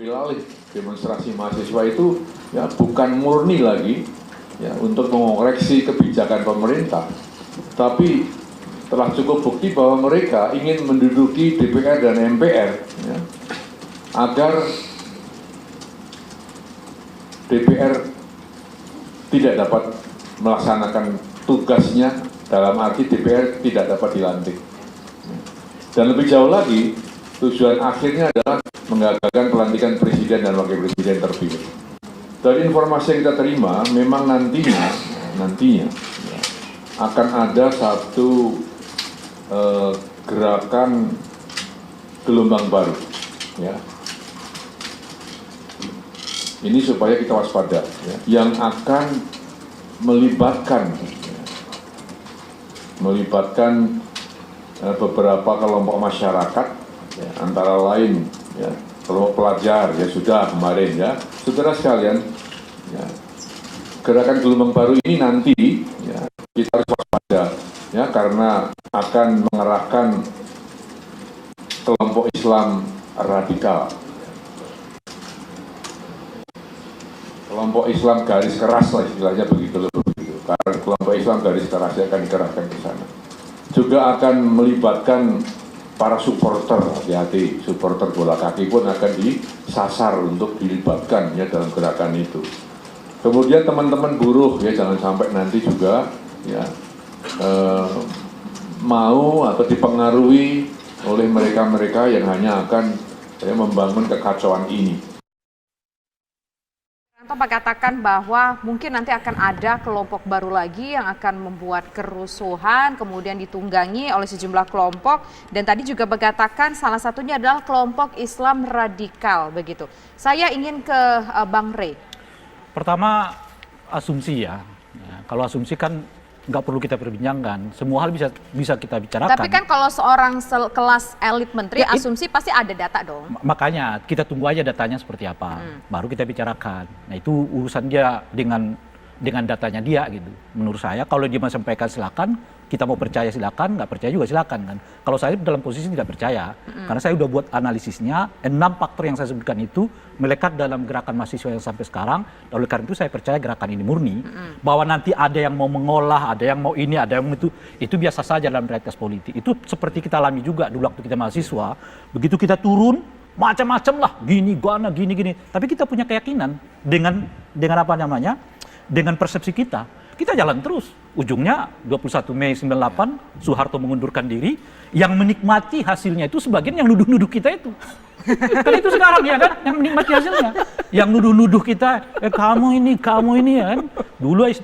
ambil alih demonstrasi mahasiswa itu ya bukan murni lagi ya untuk mengoreksi kebijakan pemerintah, tapi telah cukup bukti bahwa mereka ingin menduduki DPR dan MPR ya, agar DPR tidak dapat melaksanakan tugasnya, dalam arti DPR tidak dapat dilantik. Dan lebih jauh lagi, tujuan akhirnya adalah menggagalkan pelantikan presiden dan wakil presiden terpilih. Dari informasi yang kita terima, memang nantinya ya, akan ada satu gerakan gelombang baru, ya. Ini supaya kita waspada, ya, yang akan melibatkan beberapa kelompok masyarakat, ya, antara lain ya, kelompok pelajar, ya sudah kemarin ya, saudara sekalian, ya, gerakan gelombang baru ini nanti ya, kita harus waspada ya, karena akan mengerahkan kelompok Islam radikal, kelompok Islam garis keras lah istilahnya begitu. Karena kelompok Islam garis keras akan dikerahkan ke sana. Juga akan melibatkan para supporter, hati-hati, supporter bola kaki pun akan disasar untuk dilibatkan ya dalam gerakan itu. Kemudian teman-teman buruh ya jangan sampai nanti juga ya mau atau dipengaruhi oleh mereka-mereka yang hanya akan ya, membangun kekacauan ini. Pak katakan bahwa mungkin nanti akan ada kelompok baru lagi yang akan membuat kerusuhan, kemudian ditunggangi oleh sejumlah kelompok, dan tadi juga berkatakan salah satunya adalah kelompok Islam radikal begitu. Saya ingin ke Bang Rey. Pertama asumsi ya, kalau asumsi kan nggak perlu kita perbincangkan, semua hal bisa kita bicarakan. Tapi kan kalau seorang kelas elit menteri, ya, asumsi pasti ada data dong. Makanya kita tunggu aja datanya seperti apa, baru kita bicarakan. Nah itu urusan dia dengan datanya dia gitu. Menurut saya kalau dia mau sampaikan silakan, kita mau percaya silakan, nggak percaya juga silakan kan. Kalau saya dalam posisi tidak percaya, karena saya udah buat analisisnya, 6 faktor yang saya sebutkan itu melekat dalam gerakan mahasiswa yang sampai sekarang. Oleh karena itu saya percaya gerakan ini murni, bahwa nanti ada yang mau mengolah, ada yang mau ini, ada yang mau itu biasa saja dalam realitas politik. Itu seperti kita alami juga dulu waktu kita mahasiswa, begitu kita turun, macam-macam lah, gini. Tapi kita punya keyakinan dengan apa namanya, dengan persepsi kita jalan terus. Ujungnya 21 Mei 98 Soeharto mengundurkan diri, yang menikmati hasilnya itu sebagian yang nuduh-nuduh kita itu. Kan itu sekarang ya kan, yang menikmati hasilnya. Yang nuduh-nuduh kita, kamu ini ya kan.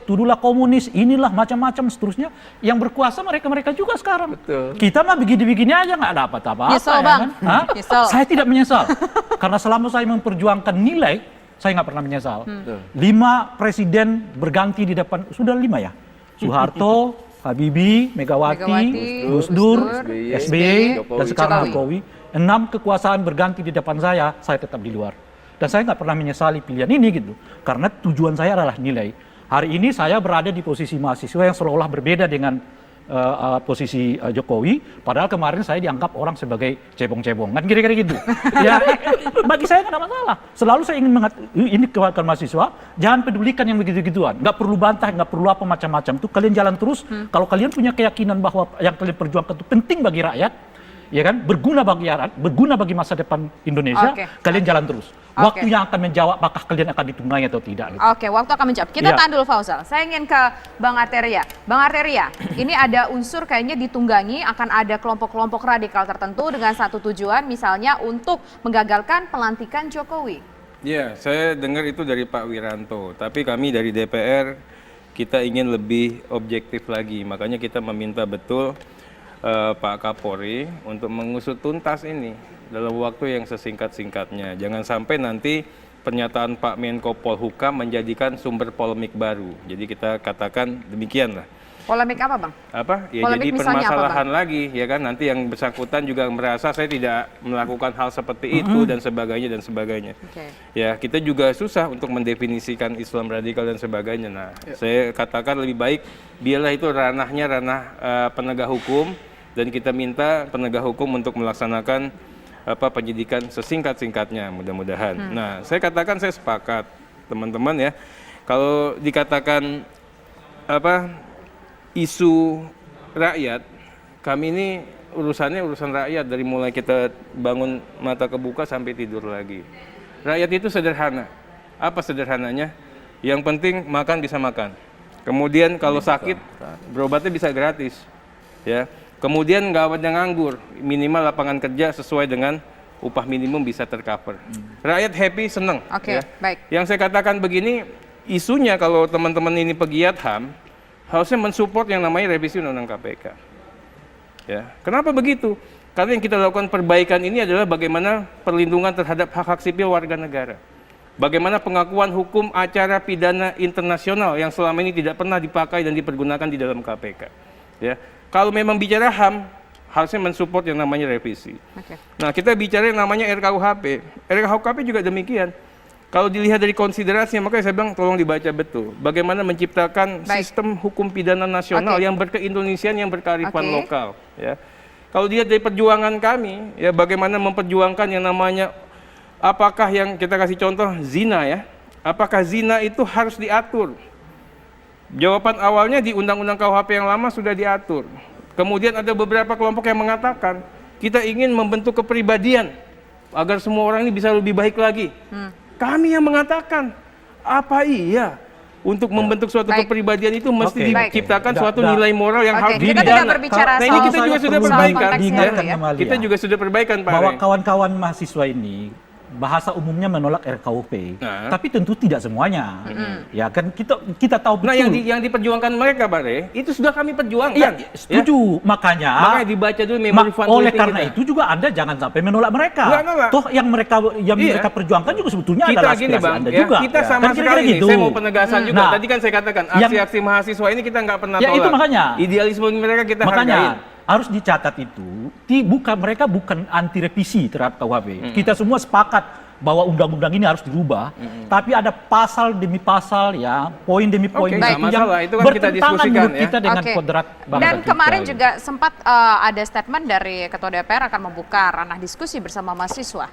Dululah komunis, inilah macam-macam seterusnya. Yang berkuasa mereka juga sekarang. Betul. Kita mah begini-begini aja nggak ada apa-apa. Nyesel, ya Bang. Kan? Saya tidak menyesal. Karena selama saya memperjuangkan nilai, saya nggak pernah menyesal. 5 presiden berganti di depan, sudah 5 ya? Soeharto, Habibie, Megawati, Gus Dur, SBY, dan sekarang Jokowi. 6 kekuasaan berganti di depan saya tetap di luar. Dan saya nggak pernah menyesali pilihan ini gitu. Karena tujuan saya adalah nilai. Hari ini saya berada di posisi mahasiswa yang seolah-olah berbeda dengan posisi Jokowi, padahal kemarin saya dianggap orang sebagai cebong-cebong, kan kira-kira gitu. Ya, bagi saya nggak ada masalah. Selalu saya ingin ini kewakilan mahasiswa, jangan pedulikan yang begitu-gituan. Nggak perlu bantah, nggak perlu apa macam-macam. Tuh kalian jalan terus. Kalau kalian punya keyakinan bahwa yang kalian perjuangkan itu penting bagi rakyat, ya kan, berguna bagi rakyat, berguna bagi masa depan Indonesia, kalian jalan terus. Waktu yang akan menjawab apakah kalian akan ditunggangi atau tidak. Gitu. Oke, waktu akan menjawab. Kita tahan dulu Fauzal. Saya ingin ke Bang Arteria. Bang Arteria, ini ada unsur kayaknya ditunggangi, akan ada kelompok-kelompok radikal tertentu dengan satu tujuan, misalnya untuk menggagalkan pelantikan Jokowi. Iya, saya dengar itu dari Pak Wiranto. Tapi kami dari DPR, kita ingin lebih objektif lagi. Makanya kita meminta betul Pak Kapolri untuk mengusut tuntas ini dalam waktu yang sesingkat-singkatnya. Jangan sampai nanti pernyataan Pak Menko Polhukam menjadikan sumber polemik baru. Jadi kita katakan demikian lah. Polemik apa, Bang? Apa? Ya polemik jadi permasalahan apa, lagi, ya kan? Nanti yang bersangkutan juga merasa saya tidak melakukan hal seperti itu dan sebagainya. Ya, kita juga susah untuk mendefinisikan Islam radikal dan sebagainya. Nah, saya katakan lebih baik biarlah itu ranah penegak hukum, dan kita minta penegak hukum untuk melaksanakan penyidikan sesingkat-singkatnya mudah-mudahan. Nah, saya katakan saya sepakat teman-teman ya. Kalau dikatakan isu rakyat, kami ini urusannya urusan rakyat dari mulai kita bangun mata kebuka sampai tidur lagi. Rakyat itu sederhana. Apa sederhananya? Yang penting makan bisa makan. Kemudian kalau sakit berobatnya bisa gratis. Ya. Kemudian nggak ada nganggur, minimal lapangan kerja sesuai dengan upah minimum bisa tercover. Rakyat happy, senang. Oke, baik. Yang saya katakan begini, isunya kalau teman-teman ini pegiat HAM, harusnya mensupport yang namanya revisi Undang-Undang KPK. Ya. Kenapa begitu? Karena yang kita lakukan perbaikan ini adalah bagaimana perlindungan terhadap hak-hak sipil warga negara. Bagaimana pengakuan hukum acara pidana internasional yang selama ini tidak pernah dipakai dan dipergunakan di dalam KPK. Ya. Kalau memang bicara HAM, harusnya mensupport yang namanya revisi. Oke. Nah, kita bicara yang namanya RKUHP. RKUHP juga demikian. Kalau dilihat dari konsiderasinya, makanya saya bilang tolong dibaca betul. Bagaimana menciptakan sistem hukum pidana nasional yang berkeindonesiaan, yang berkearifan lokal. Ya. Kalau dilihat dari perjuangan kami, ya bagaimana memperjuangkan yang namanya, apakah yang kita kasih contoh zina ya, apakah zina itu harus diatur? Jawaban awalnya di Undang-Undang KUHP yang lama sudah diatur. Kemudian ada beberapa kelompok yang mengatakan kita ingin membentuk kepribadian agar semua orang ini bisa lebih baik lagi. Kami yang mengatakan apa iya untuk membentuk suatu kepribadian itu mesti diciptakan suatu nilai moral yang harus kita tidak berbicara Nah ini kita juga sudah perbaikan. Kita juga sudah perbaikan Pak. Bahwa kawan-kawan mahasiswa ini bahasa umumnya menolak RKUP, tapi tentu tidak semuanya. Ya kan kita tahu betul. Nah yang diperjuangkan mereka, Pak Re, itu sudah kami perjuangkan. Iya, setuju. Ya? Makanya dibaca dulu memori fund oleh karena kita. itu juga Anda jangan sampai menolak mereka. Enggak. Toh yang mereka perjuangkan juga sebetulnya kita adalah gini, aspirasi Bang, Anda ya, juga. kita sama Kan sekali gitu. saya mau penegasan juga. Nah, Tadi kan saya katakan aksi-aksi mahasiswa ini kita nggak pernah ya, tolak. itu makanya. Idealisme mereka kita hargain. Harus dicatat itu, mereka bukan anti revisi terhadap KUHP. Kita semua sepakat bahwa undang-undang ini harus dirubah, tapi ada pasal demi pasal ya, poin demi poin Oke, nggak masalah. Itu kan kita bertentangan diskusikan, menurut ya. kita dengan Oke. kodrat bangsa Dan kita, kemarin gitu. juga sempat ada statement dari Ketua DPR akan membuka ranah diskusi bersama mahasiswa.